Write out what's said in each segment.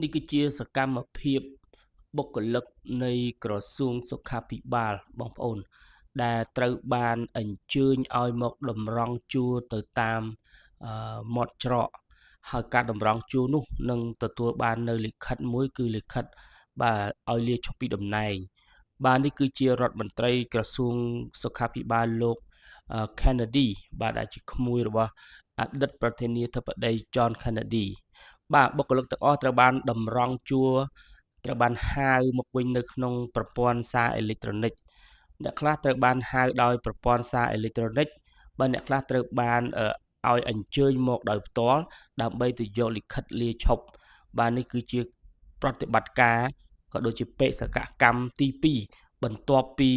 នេះគឺជាសកម្មភាពបុគ្គលិកនៃក្រសួងសុខាភិបាលបងប្អូនដែលត្រូវបានអញ្ជើញឲ្យមកតម្រង់ជួរទៅតាមមាត់ច្រកហើយការតម្រង់ជួរនោះនឹងទទួលបាននៅលិខិតមួយគឺលិខិតបាទឲ្យលាឈប់ពីតំណែងបាទនេះគឺជារដ្ឋមន្ត្រីក្រសួងសុខាភិបាលលោក Kennedy បាទដែលជាក្មួយរបស់អតីតប្រធានាធិបតី John Kennedy បាទបុគ្គលិកទាំងអស់ត្រូវបានតម្រង់ជួរត្រូវបានហៅមកវិញនៅក្នុងប្រព័ន្ធសារអេឡិចត្រូនិកអ្នកខ្លះត្រូវបានហៅដោយប្រព័ន្ធសារអេឡិចត្រូនិកបើអ្នកខ្លះត្រូវបានឲ្យអញ្ជើញមកដោយផ្ទាល់ដើម្បីទៅយកលិខិតលាឈប់បាទនេះគឺជាប្រតិបត្តិការក៏ដូចជាបេសកកម្មទី2បន្ទាប់ពី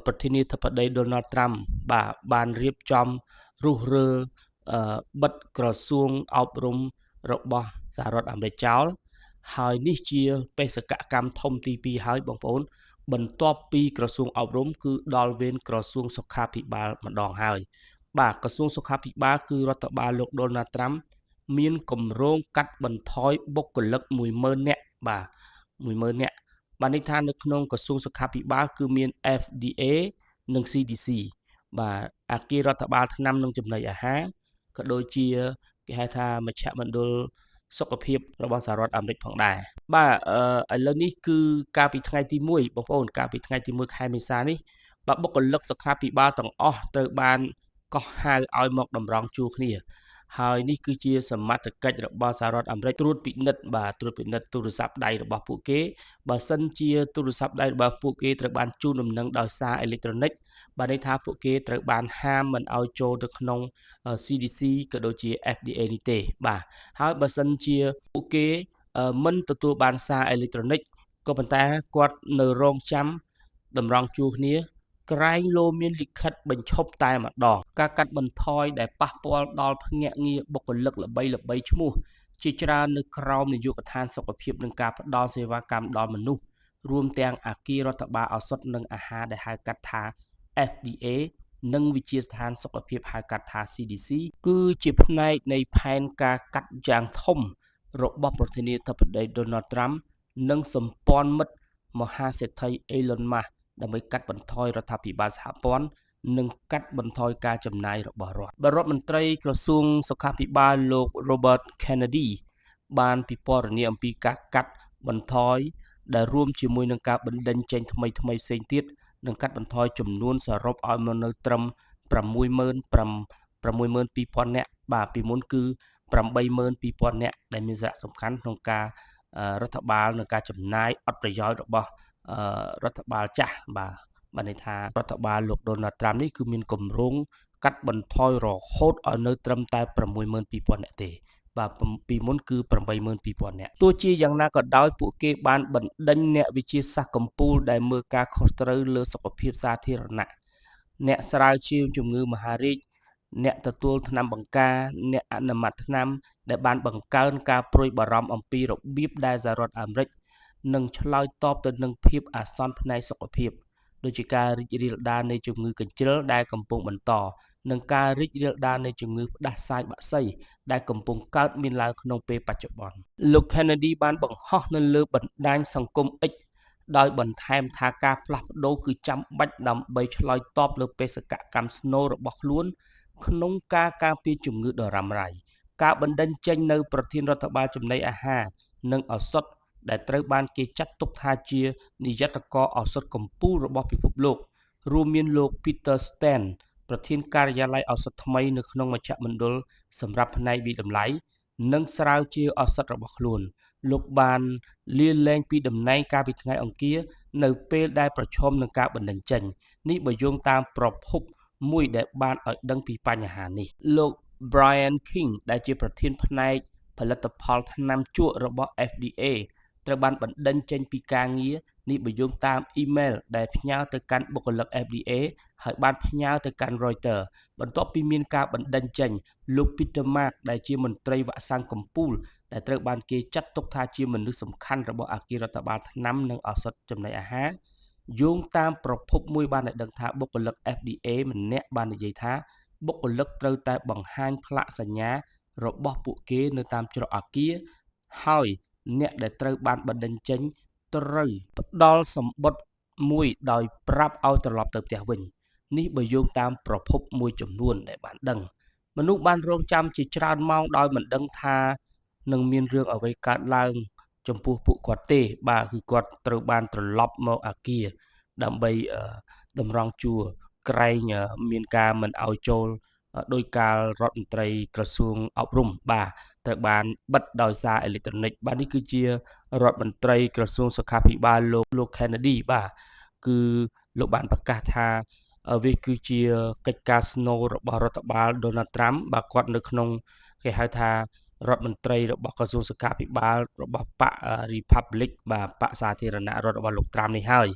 ប្រធានាធិបតី Donald Trump បាទបានរៀបចំរុះរើបិទក្រសួងអប់រំរបស់សហរដ្ឋអាមេរិកចោលហើយនេះជាបេសកកម្មធំទី2ហើយបងប្អូនបន្ទាប់ពីក្រសួងអប់រំគឺដល់វេនក្រសួងសុខាភិបាលម្ដងហើយបាទក្រសួងសុខាភិបាលគឺរដ្ឋបាលលោក Donald Trump មានគម្រោងកាត់បន្ថយបុគ្គលិក 10,000 នាក់បាទ 10,000 នាក់បានន័យថានៅក្នុងក្រសួងសុខាភិបាលគឺមាន FDA និង CDC បាទអគាររដ្ឋបាលថ្នាំនិងចំណីអាហារក៏ដូចជាគេហៅថាមជ្ឈមណ្ឌលសុខភាពរបស់សហរដ្ឋអាមេរិកផងដែរបាទឥឡូវនេះគឺកាលពីថ្ងៃទី1បងប្អូនកាលពីថ្ងៃទី1ខែមេសានេះបាទបុគ្គលិកសុខាភិបាលទាំងអស់ត្រូវបានកោះហៅឲ្យមកតម្រង់ជួរគ្នាហើយនេះគឺជាសមត្ថកិច្ចរបស់សហរដ្ឋអាមេរិកត្រួតពិនិត្យទូរស័ព្ទដៃរបស់ពួកគេបើសិនជាទូរស័ព្ទដៃរបស់ពួកគេត្រូវបានជូនដំណឹងដោយសារអេឡិចត្រូនិកបាទន័យថាពួកគេត្រូវបានហាមមិនឲ្យចូលទៅក្នុង CDC ក៏ដូចជា FDA នេះទេបាទហើយបើសិនជាពួកគេមិនទទួលបានសារអេឡិចត្រូនិកក៏ប៉ុន្តែគាត់នៅរងចាំតម្រង់ជួរគ្នាក្រែងលោមានលិខិតបញ្ឈប់តែម្ដងការកាត់បន្ថយដែលប៉ះពាល់ដល់ភ្នាក់ងារបុគ្គលិកល្បីឈ្មោះជាច្រើននៅក្រោមនាយកដ្ឋានសុខភាពនិងការផ្ដល់សេវាកម្មដល់មនុស្សរួមទាំងអគាររដ្ឋបាលឱសថនិងអាហារដែលហៅកាត់ថា FDA និងវិទ្យាស្ថានសុខភាពហៅកាត់ថា CDC គឺជាផ្នែកនៃផែនការកាត់យ៉ាងធំរបស់ប្រធានាធិបតី Donald Trump និងសម្ព័ន្ធមិត្តមហាសេដ្ឋី Elon Musk ដើម្បីកាត់បន្ថយរដ្ឋាភិបាលសហព័ន្ធនិងកាត់បន្ថយការចំណាយរបស់រដ្ឋរដ្ឋមន្ត្រីក្រសួងសុខាភិបាលលោក Robert Kennedy បានពិពណ៌នាអំពីការកាត់បន្ថយដែលរួមជាមួយនឹងការបណ្ដេញចេញថ្មីផ្សេងទៀតនិងកាត់បន្ថយចំនួនសរុបឲ្យមកនៅត្រឹម62,000 នាក់បាទពីមុនគឺ82,000 នាក់ដែលមានសារៈសំខាន់ក្នុងការរដ្ឋបាលនិងការចំណាយអត់ប្រយោជន៍របស់រដ្ឋបាលចាស់បាទន័យថារដ្ឋបាលលោក Donald Trump នេះគឺមានគម្រោងកាត់បន្ថយរហូតឲ្យនៅត្រឹមតែ62,000 នាក់ទេបាទពីមុនគឺ82,000 នាក់ទោះជាយ៉ាងណាក៏ដោយពួកគេបានបណ្ដេញអ្នកវិទ្យាសាស្ត្រកំពូលដែលមើលការខុសត្រូវលើសុខភាពសាធារណៈអ្នកស្រាវជ្រាវជំងឺមហារីកអ្នកទទួលថ្នាំបង្ការអ្នកអនុម័តថ្នាំដែលបានបង្កើនការព្រួយបារម្ភអំពីរបៀបដែលសហរដ្ឋអាមេរិកនឹងឆ្លើយតបទៅនឹងភាពអាសន្នផ្នែកសុខភាពដូចជាការរីករាលដាលនៃជំងឺកញ្ជ្រឹលដែលកំពុងបន្តនិងការរីករាលដាលនៃជំងឺផ្ដាសាយបក្សីដែលកំពុងកើតមានឡើងក្នុងពេលបច្ចុប្បន្នលោក Kennedy បានបង្ហោះនៅលើបណ្ដាញសង្គម X ដោយបន្ថែមថាការផ្លាស់ប្ដូរគឺចាំបាច់ដើម្បីឆ្លើយតបលើបេសកកម្មស្នូលរបស់ខ្លួនក្នុងការការពារជំងឺដ៏រ៉ាំរ៉ៃការបណ្ដេញចេញនៅប្រធានរដ្ឋបាលចំណីអាហារនិងឱសថដែលត្រូវបានគេចាត់ទុកថាជានាយកឱសថកម្ពុជារបស់ពិភពលោករួមមានលោក Peter Stan ប្រធានការិយាល័យឱសថថ្មីនៅក្នុងមជ្ឈមណ្ឌលសម្រាប់ផ្នែកវិតម្លៃនិងស្រាវជ្រាវឱសថរបស់ខ្លួនលោកបានលាលែងពីតំណែងកាលពីថ្ងៃអង្គារនៅពេលដែលប្រឈមនឹងការបណ្តេញចេញនេះបើយោងតាមប្រភពមួយដែលបានឲ្យដឹងពីបញ្ហានេះលោក Brian King ដែលជាប្រធានផ្នែកផលិតផលថ្នាំជក់របស់ FDA ត្រូវបានបណ្ដេញចេញពីការងារនេះបើយោងតាមអ៊ីមែលដែលផ្ញើទៅកាន់បុគ្គលិក FDA ហើយបានផ្ញើទៅកាន់ Reuters បន្ទាប់ពីមានការបណ្ដេញចេញលោក Peter Marks ដែលជាមន្ត្រីវ៉ាក់សាំងកំពូលដែលត្រូវបានគេចាត់ទុកថាជាមនុស្សសំខាន់របស់អគាររដ្ឋបាលថ្នាំនិងឱសថចំណីអាហារយោងតាមប្រភពមួយបានឲ្យដឹងថាបុគ្គលិក FDA ម្នាក់បាននិយាយថាបុគ្គលិកត្រូវតែបង្ហាញផ្លាកសញ្ញារបស់ពួកគេនៅតាមច្រកអគារហើយ អ្នកដែលត្រូវបានបណ្តេញចេញត្រូវផ្ដល់សំបុត្រមួយដោយប្រាប់ឲ្យត្រឡប់ទៅផ្ទះវិញ នេះបើយោងតាមប្រភពមួយចំនួនដែលបានដឹង មនុស្សបានរង់ចាំជាច្រើនម៉ោងដោយមិនដឹងថានឹងមានរឿងអ្វីកើតឡើងចំពោះពួកគាត់ទេ បាទគឺគាត់ត្រូវបានត្រឡប់មកអគារដើម្បីតម្រង់ជួរក្រែងមានការមិនឲ្យចូលដោយការរដ្ឋមន្ត្រីក្រសួងអប់រំបាទត្រូវបានបិទដោយសារអេឡិចត្រូនិកបាទនេះគឺជារដ្ឋមន្ត្រីក្រសួងសុខាភិបាលលោក Kennedy បាទគឺលោកបានប្រកាសថាវាគឺជាកិច្ចការស្នូលរបស់រដ្ឋបាល Donald Trump បាទគាត់នៅក្នុងគេហៅថារដ្ឋមន្ត្រីរបស់ក្រសួងសុខាភិបាលរបស់បក Republic បាទបកសាធារណរដ្ឋរបស់លោក Trump នេះហើយ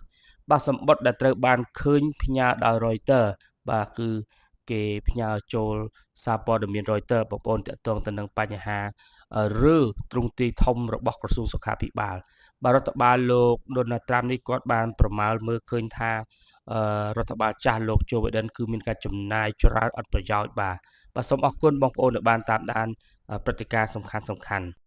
បាទសម្បត្តិដែលត្រូវបានឃើញផ្ញើដោយ Reuters បាទគឺគេផ្ញើចូលសារព័ត៌មាន Reuters បងប្អូនតាក់ទងទៅនឹងបញ្ហាឬទ្រង់ទ្រាយធំរបស់ក្រសួងសុខាភិបាលបាទរដ្ឋបាលលោក Donald Trump នេះគាត់បានប្រមាលមើលឃើញថារដ្ឋបាលចាស់លោក Joe Biden គឺមានការចំណាយច្រើនអត់ប្រយោជន៍បាទសូមអរគុណបងប្អូនដែលបានតាមដានព្រឹត្តិការណ៍សំខាន់ៗ